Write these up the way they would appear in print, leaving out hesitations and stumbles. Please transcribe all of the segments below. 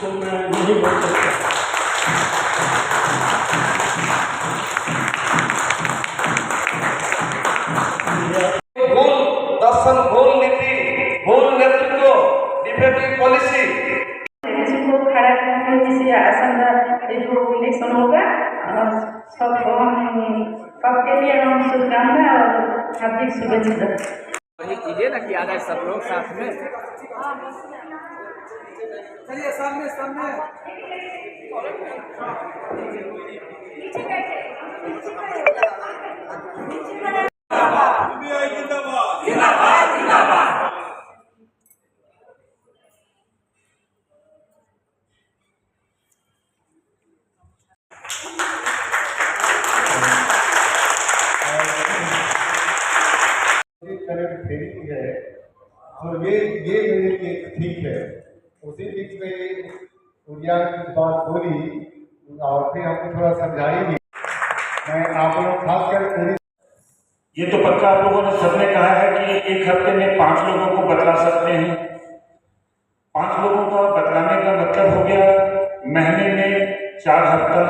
तो मैं नहीं बोल सकता। ভুল দর্শন, ভুল নীতি, ভুল নেতৃত্ব, ডিফেক্টিভ पॉलिसी इसको खड़ा करके जिसे आसन जो इलेक्शन होगा और सबके लिए हम शुभकामना और हार्दिक शुभेच्छा। वही कीजिए ना कि आ जाए सब लोग साथ में। चलिए सामने सामने करंट फेरी है और ये मेरे लिए ठीक है। उसी बीच में उड़िया की बात बोली और फिर हमको थोड़ा समझाई भी। मैं आप लोग खासकर ये तो पक्का आप लोगों ने सबने कहा है कि एक हफ्ते में 5 लोगों को बतला सकते हैं। 5 लोगों का बतलाने का मतलब हो गया महीने में 4 हफ्ता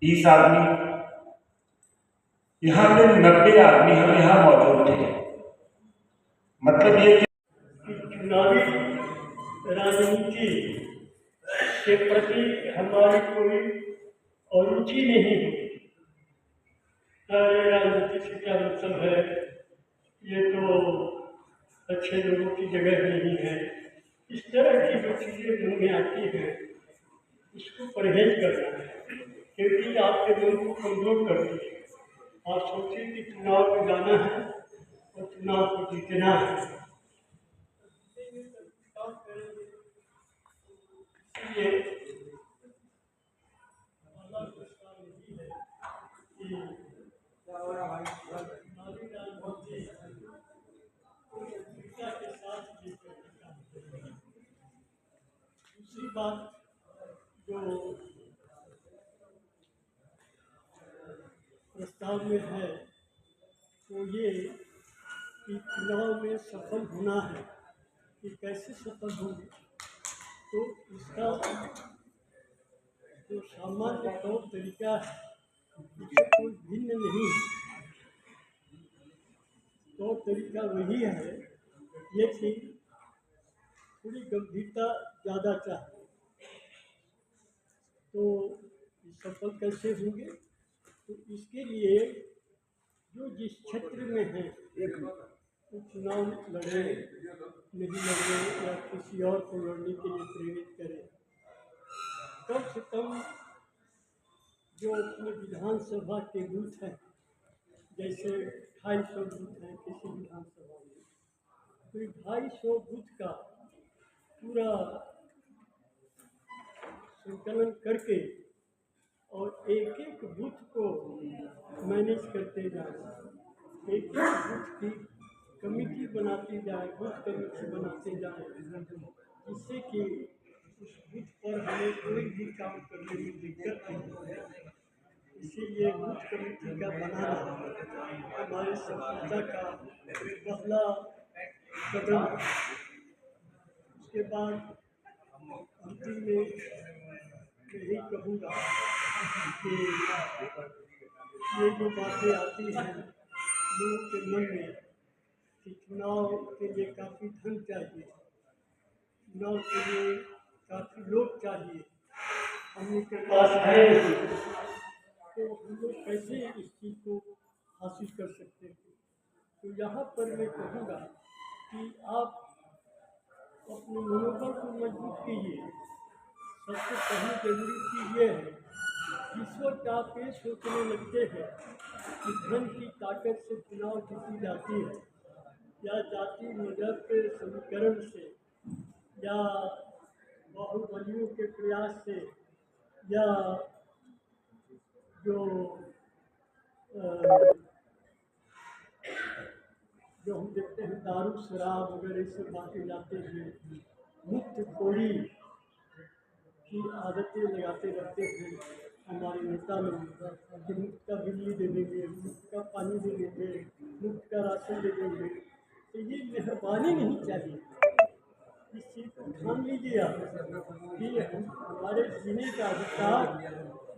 20 आदमी। यहाँ पे 90 आदमी हम यहाँ मौजूद थे। मतलब ये कि चुनावी राजनीति के प्रति हमारी कोई अरुचि नहीं है। राजनीति से क्या मतलब है, ये तो अच्छे लोगों की जगह नहीं है। इस तरह की जो चीज़ें मन में आती हैं उसको परहेज करना है, क्योंकि आपके मन को कमजोर करती है। आप सोचिए कि चुनाव में जाना है और चुनाव को जीतना है। इसलिए दूसरी बात जो प्रस्ताव में है तो ये कि चुनाव में सफल होना है कि कैसे सफल होंगे, तो इसका जो सामान्य तौर तरीका है इससे कोई भिन्न नहीं है। तौर तरीका वही है, लेकिन थोड़ी गंभीरता ज़्यादा चाहिए। तो सफल कैसे होंगे, तो इसके लिए जो जिस क्षेत्र में है तो चुनाव लड़े नहीं लड़े या किसी और को लड़ने के लिए प्रेरित करें। कम से कम जो अपने विधानसभा के बूथ हैं, जैसे 250 बूथ हैं किसी विधानसभा में, तो 250 बूथ का पूरा संकलन करके और एक एक बूथ को मैनेज करते जाए, एक एक बूथ की कमेटी बनाती जाए, बूथ कमेटी बनाते जाए, जिससे कि उस बूथ पर हमें कोई भी काम करने में दिक्कत नहीं है। इसीलिए बूथ कमेटी का बनाना हमारे सफलता का पहला कदम है। उसके बाद अंतिम में यही कहूँगा कि ये जो बातें आती हैं लोगों के मन में कि चुनाव के लिए काफ़ी धन चाहिए, चुनाव के लिए काफ़ी लोग चाहिए, हम लोग के पास है नहीं, तो हम लोग कैसे इस चीज़ को हासिल कर सकते हैं। तो यहाँ पर मैं कहूँगा कि आप अपने मनोबल को मजबूत कीजिए। सबसे पहली जरूरी चीज़ ये है, जिस वक्त आप ये सोचने लगते हैं कि धन की ताकत से चुनाव जीती जाती है या जाति मजहब के समीकरण से या बाहुबलियों के प्रयास से या जो हम देखते हैं दारू शराब वगैरह से बातें जाते हैं, मुफ्त खोरी की आदतें लगाते रहते हैं हमारे नेता लोग कि मुफ्त का बिजली दे देंगे, मुफ्त का पानी दे देंगे, मुफ्त का राशन दे देंगे। तो ये मेहरबानी नहीं चाहिए, इस चीज़ को ठान लीजिए आप कि हमारे जीने का अधिकार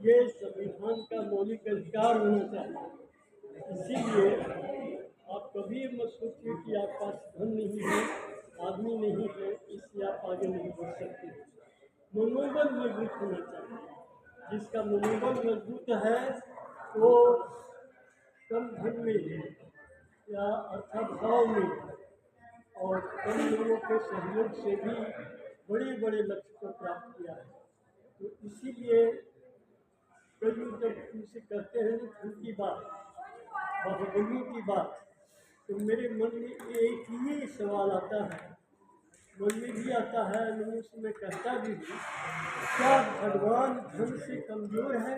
ये संविधान का मौलिक अधिकार होना चाहिए। इसीलिए आप कभी ये मत सोचिए कि आपके पास धन नहीं है, आदमी नहीं है, इसलिए आप आगे नहीं बढ़ सकते। मनोबल मजबूत होना चाहिए। जिसका मनोबल मजबूत है वो कम धन में या अर्थाभाव में और कई लोगों के सहयोग से भी बड़े बड़े लक्ष्य को प्राप्त किया है। तो इसीलिए कई लोग जब उनसे करते हैं ना धन की बात, बाहुबलियों की बात, तो मेरे मन में एक ही सवाल आता है, मन में भी आता है, लोगों से मैं कहता भी हूँ, क्या भगवान धन से कमज़ोर है?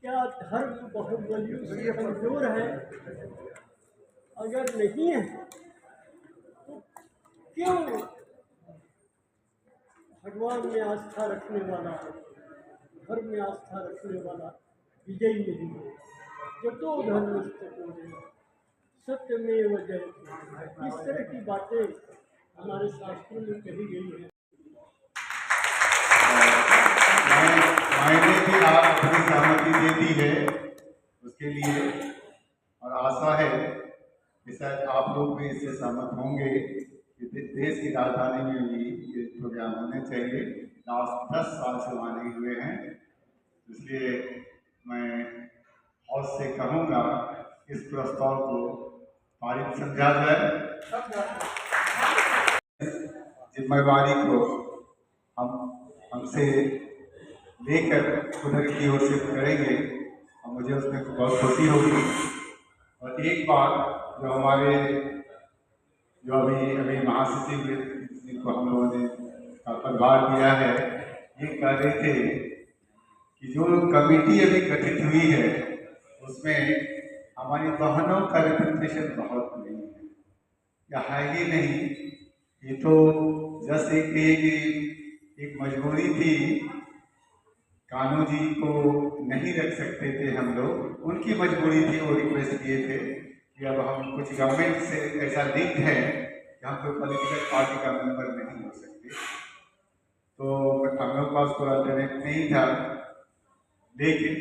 क्या धर्म बाहुबलियों से कमज़ोर है? अगर नहीं है तो क्यों भगवान में आस्था रखने वाला, धर्म में आस्था रखने वाला विजयी नहीं है? जतो धर्मस्ततो जयते सत्यमेव जयते। इस तरह की बातें हमारे शास्त्रों में कही गई हैं। मायने की आप अपनी सहमति दे दी है उसके लिए, और आशा है कि शायद आप लोग भी इससे सहमत होंगे कि देश की राजधानी में भी ये प्रोग्राम होने चाहिए। लास्ट 10 साल से वहाँ नहीं हुए हैं, इसलिए मैं हाउस से कहूँगा इस प्रस्ताव को पारित समझा जाए। जिम्मेवारी को हमसे लेकर उधर की ओर से करेंगे और मुझे उसमें बहुत खुशी होगी। और एक बात जो हमारे जो अभी महासचिव जिनको हम लोगों ने का पदभार दिया है, ये कह रहे थे कि जो कमेटी अभी गठित हुई है उसमें हमारी बहनों का रिप्रेजेंटेशन बहुत नहीं है, या है ही नहीं। ये तो जस्ट एक मजबूरी थी, कानू जी को नहीं रख सकते थे हम लोग, उनकी मजबूरी थी, वो रिक्वेस्ट किए थे कि अब हम कुछ गवर्नमेंट से ऐसा लिंक है कि हम कोई पॉलिटिकल पार्टी का मेंबर नहीं हो सकते, तो हम लोग पास कोई अल्टरनेट नहीं था। लेकिन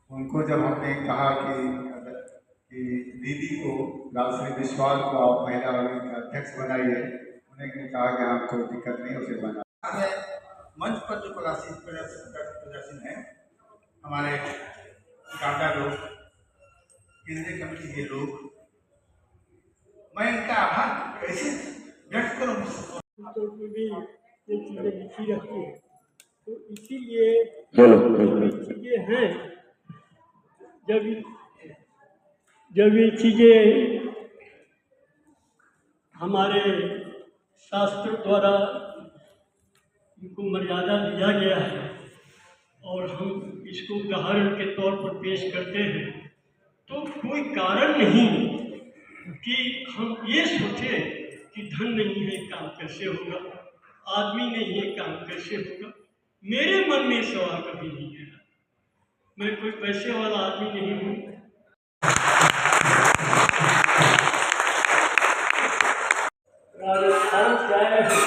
उनको जब हमने कहा कि दीदी को, राजश्री बिस्वाल को आप महिला वर्ग का अध्यक्ष बनाइए, उन्होंने कहा कि हाँ कोई दिक्कत नहीं, उसे बना। मंच पर जो प्रदर्शन है, हमारे टाटा लोग, केंद्रीय कमेटी के लोग, मैं इनका आभार कैसे व्यक्त करूँ? तो भी ये चीज़ें लिखी रहती हैं, तो इसीलिए ये चीज़ें हैं। जब ये चीज़ें हमारे शास्त्र द्वारा इनको मर्यादा दिया गया है और हम इसको उदाहरण के तौर पर पेश करते हैं, तो कोई कारण नहीं कि हम ये सोचें कि धन नहीं है काम कैसे होगा, आदमी नहीं है काम कैसे होगा। मेरे मन में सवाल कभी नहीं है, मैं कोई पैसे वाला आदमी नहीं हूँ। राजस्थान से आए हैं,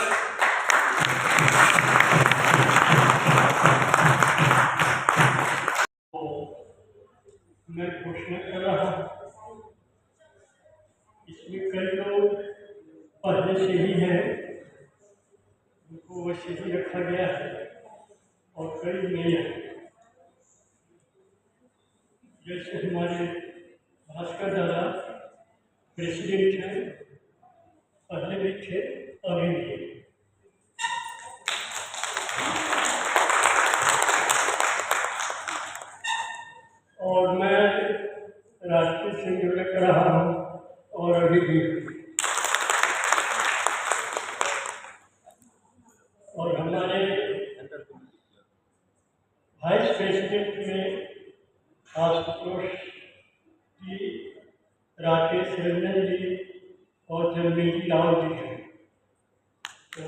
मैं घोषणा कर रहा हूँ, इसमें कई लोग पहले से ही हैं, उनको वैसे ही रखा गया है, और कई नए हैं। जैसे हमारे भास्कर दादा प्रेसिडेंट हैं, पहले भी थे, अभी भी। और मैं राष्ट्रीय संयोजक रहा हूँ और अभी भी। और हमारे वाइस प्रेसिडेंट में आशुतोष जी, राकेश रंजन जी और जगमीत राव जी हैं। तो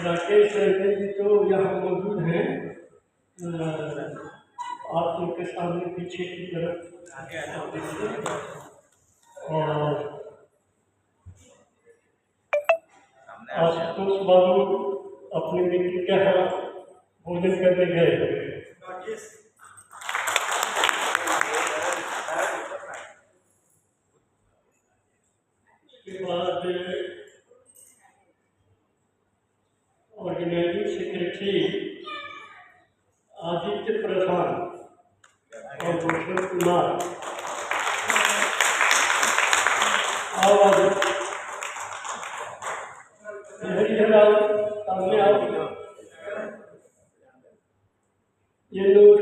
राकेश रंजन जी तो यहाँ मौजूद हैं, आप उनके सामने पीछे की तरफ। और आशुतोष बाबू अपने मित्र के यहाँ भोजन करने गए। उसके बाद ऑर्गेनाइजिंग सेक्रेटरी आदित्य प्रधान और भूषण कुमार और सामने आओ। ये लोग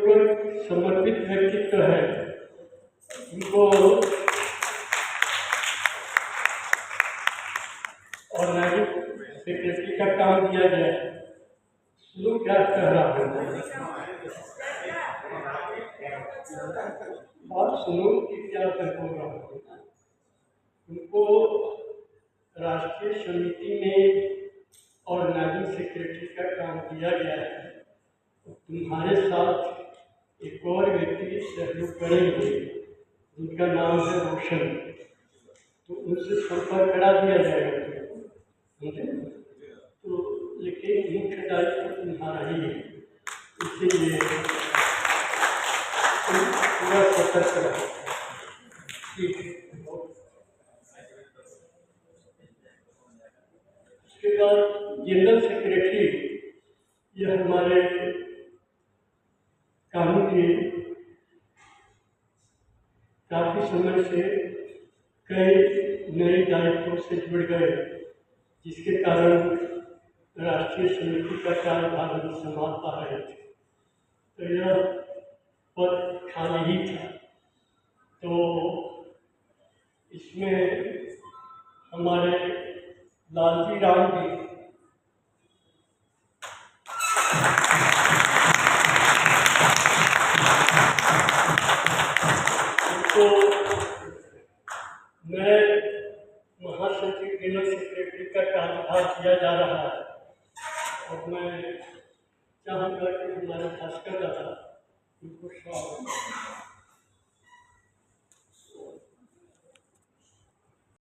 समर्पित व्यक्तित्व है, उनको ऑर्गेनाइजिंग सेक्रेटरी का काम दिया गया है। लोग क्या कह रहा है, बात सुनो कि क्या कर रहा है। उनको राष्ट्रीय समिति में ऑर्गेनाइजिंग सेक्रेटरी का काम दिया गया है। तुम्हारे साथ एक और व्यक्ति सहयोग करेंगे जिनका नाम है रोशन, तो उनसे संपर्क करा दिया जाएगा तो, लेकिन मुख्य दायित्व तुम्हारा ही है, इसीलिए पूरा सतर्क रहो। ठीक है। उसके बाद जनरल सेक्रेटरी, यह हमारे कानून के काफ़ी समय से कई नए दायित्वों से जुड़ गए, जिसके कारण राष्ट्रीय समिति का कार्यभार हम संभाल पा रहे थे। तो यह पद खाली ही था, तो इसमें हमारे लालजी राम जी तो मैं महासचिव जनरल सेक्रेटरी का कार्यभार किया जा रहा है और मैं चाहूँगा कि हमारे भास्कर दादा उनको स्वागत